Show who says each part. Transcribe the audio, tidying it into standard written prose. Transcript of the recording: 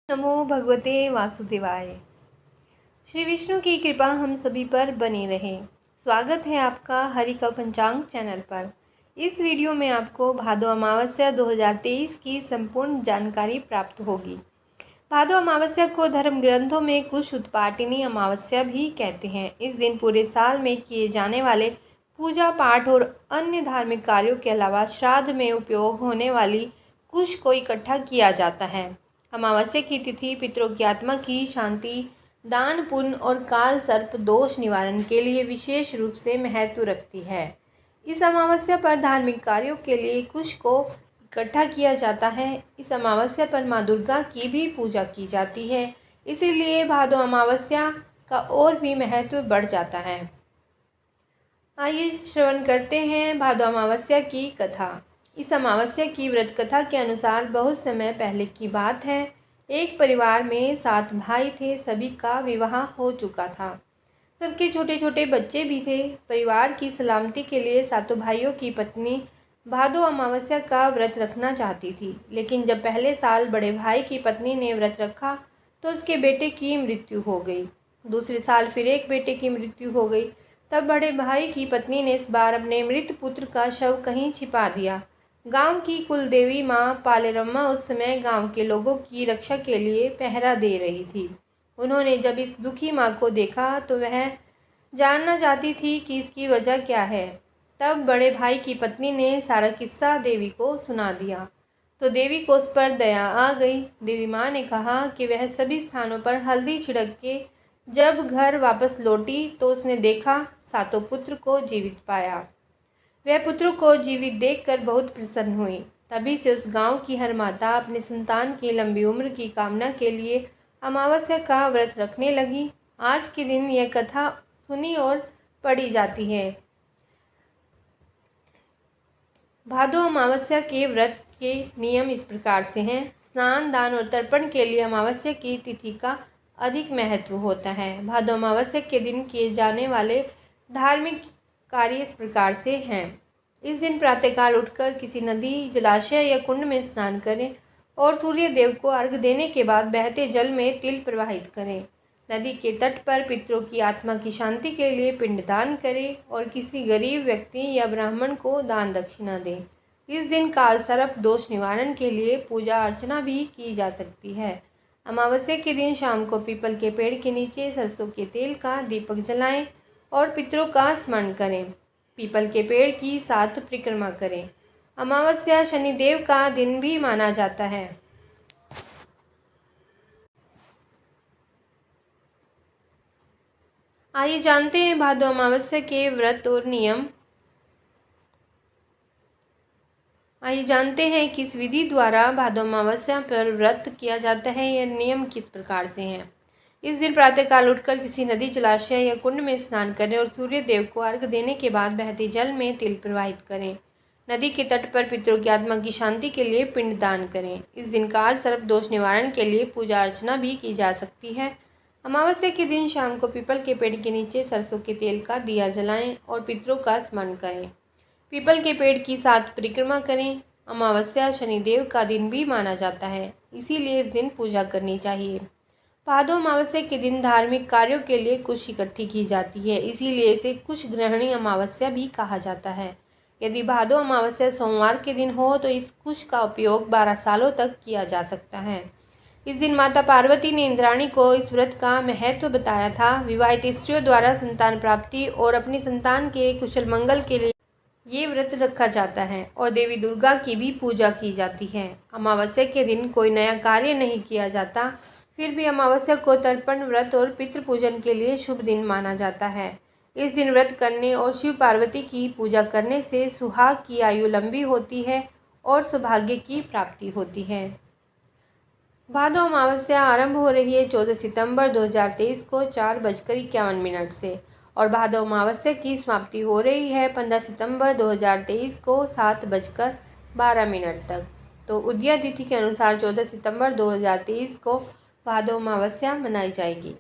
Speaker 1: नमो भगवते वासुदेवाय। श्री विष्णु की कृपा हम सभी पर बनी रहे। स्वागत है आपका हरि का पंचांग चैनल पर। इस वीडियो में आपको भादो अमावस्या 2023 की संपूर्ण जानकारी प्राप्त होगी। भादो अमावस्या को धर्म ग्रंथों में कुश उत्पाटिनी अमावस्या भी कहते हैं। इस दिन पूरे साल में किए जाने वाले पूजा पाठ और अन्य धार्मिक कार्यों के अलावा श्राद्ध में उपयोग होने वाली कुश को इकट्ठा किया जाता है। अमावस्या की तिथि पितरों की आत्मा की शांति, दान पुण्य और काल सर्प दोष निवारण के लिए विशेष रूप से महत्व रखती है। इस अमावस्या पर धार्मिक कार्यों के लिए कुश को इकट्ठा किया जाता है। इस अमावस्या पर माँ दुर्गा की भी पूजा की जाती है, इसीलिए भादो अमावस्या का और भी महत्व बढ़ जाता है। आइए श्रवण करते हैं भादो अमावस्या की कथा। इस अमावस्या की व्रत कथा के अनुसार बहुत समय पहले की बात है। एक परिवार में 7 भाई थे। सभी का विवाह हो चुका था। सबके छोटे छोटे बच्चे भी थे। परिवार की सलामती के लिए सातों भाइयों की पत्नी भादो अमावस्या का व्रत रखना चाहती थी, लेकिन जब पहले साल बड़े भाई की पत्नी ने व्रत रखा तो उसके बेटे की मृत्यु हो गई। दूसरे साल फिर एक बेटे की मृत्यु हो गई। तब बड़े भाई की पत्नी ने इस बार अपने मृत पुत्र का शव कहीं छिपा दिया। गांव की कुल देवी माँ पालेरम्मा उस समय गांव के लोगों की रक्षा के लिए पहरा दे रही थी। उन्होंने जब इस दुखी माँ को देखा तो वह जानना चाहती थी कि इसकी वजह क्या है। तब बड़े भाई की पत्नी ने सारा किस्सा देवी को सुना दिया तो देवी को उस पर दया आ गई। देवी माँ ने कहा कि वह सभी स्थानों पर हल्दी छिड़क के जब घर वापस लौटी तो उसने देखा सातों पुत्र को जीवित पाया। वह पुत्रों को जीवित देखकर बहुत प्रसन्न हुई। तभी से उस गांव की हर माता अपने संतान की लंबी उम्र की कामना के लिए अमावस्या का व्रत रखने लगी। आज के दिन यह कथा सुनी और पढ़ी जाती है। भादो अमावस्या के व्रत के नियम इस प्रकार से हैं। स्नान, दान और तर्पण के लिए अमावस्या की तिथि का अधिक महत्व होता है। भादो अमावस्या के दिन किए जाने वाले धार्मिक कार्य इस प्रकार से हैं। इस दिन प्रातःकाल उठकर किसी नदी, जलाशय या कुंड में स्नान करें और सूर्य देव को अर्घ्य देने के बाद बहते जल में तिल प्रवाहित करें। नदी के तट पर पितरों की आत्मा की शांति के लिए पिंडदान करें और किसी गरीब व्यक्ति या ब्राह्मण को दान दक्षिणा दें। इस दिन काल सर्प दोष निवारण के लिए पूजा अर्चना भी की जा सकती है। अमावस्या के दिन शाम को पीपल के पेड़ के नीचे सरसों के तेल का दीपक जलाएं और पितरों का स्मरण करें। पीपल के पेड़ की 7 परिक्रमा करें। अमावस्या शनिदेव का दिन भी माना जाता है। आइए जानते हैं भादो अमावस्या के व्रत और नियम। आइए जानते हैं किस विधि द्वारा भादो अमावस्या पर व्रत किया जाता है। यह नियम किस प्रकार से हैं। इस दिन प्रातःकाल उठकर किसी नदी, जलाशय या कुंड में स्नान करें और सूर्य देव को अर्घ्य देने के बाद बहते जल में तिल प्रवाहित करें। नदी के तट पर पितरों की आत्मा की शांति के लिए पिंडदान करें। इस दिन काल सर्प दोष निवारण के लिए पूजा अर्चना भी की जा सकती है। अमावस्या के दिन शाम को पीपल के पेड़ के नीचे सरसों के तेल का दिया जलाएं और पितरों का स्मरण करें। पीपल के पेड़ की 7 परिक्रमा करें। अमावस्या शनिदेव का दिन भी माना जाता है, इसीलिए इस दिन पूजा करनी चाहिए। भादो अमावस्या के दिन धार्मिक कार्यों के लिए कुश इकट्ठी की जाती है, इसीलिए इसे कुश ग्रहणी अमावस्या भी कहा जाता है। यदि भादो अमावस्या सोमवार के दिन हो तो इस कुश का उपयोग 12 सालों तक किया जा सकता है। इस दिन माता पार्वती ने इंद्राणी को इस व्रत का महत्व बताया था। विवाहित स्त्रियों द्वारा संतान प्राप्ति और अपनी संतान के कुशल मंगल के लिए ये व्रत रखा जाता है और देवी दुर्गा की भी पूजा की जाती है। अमावस्या के दिन कोई नया कार्य नहीं किया जाता, फिर भी अमावस्या को तर्पण, व्रत और पितृ पूजन के लिए शुभ दिन माना जाता है। इस दिन व्रत करने और शिव पार्वती की पूजा करने से सुहाग की आयु लंबी होती है और सौभाग्य की प्राप्ति होती है। भादो अमावस्या आरंभ हो रही है 14 सितंबर 2023 को 4:51 से और भादो अमावस्या की समाप्ति हो रही है 15 सितंबर 2023 को 7:12 तक। तो उदया तिथि के अनुसार 14 सितंबर 2023 को भादो अमावस्या मनाई जाएगी।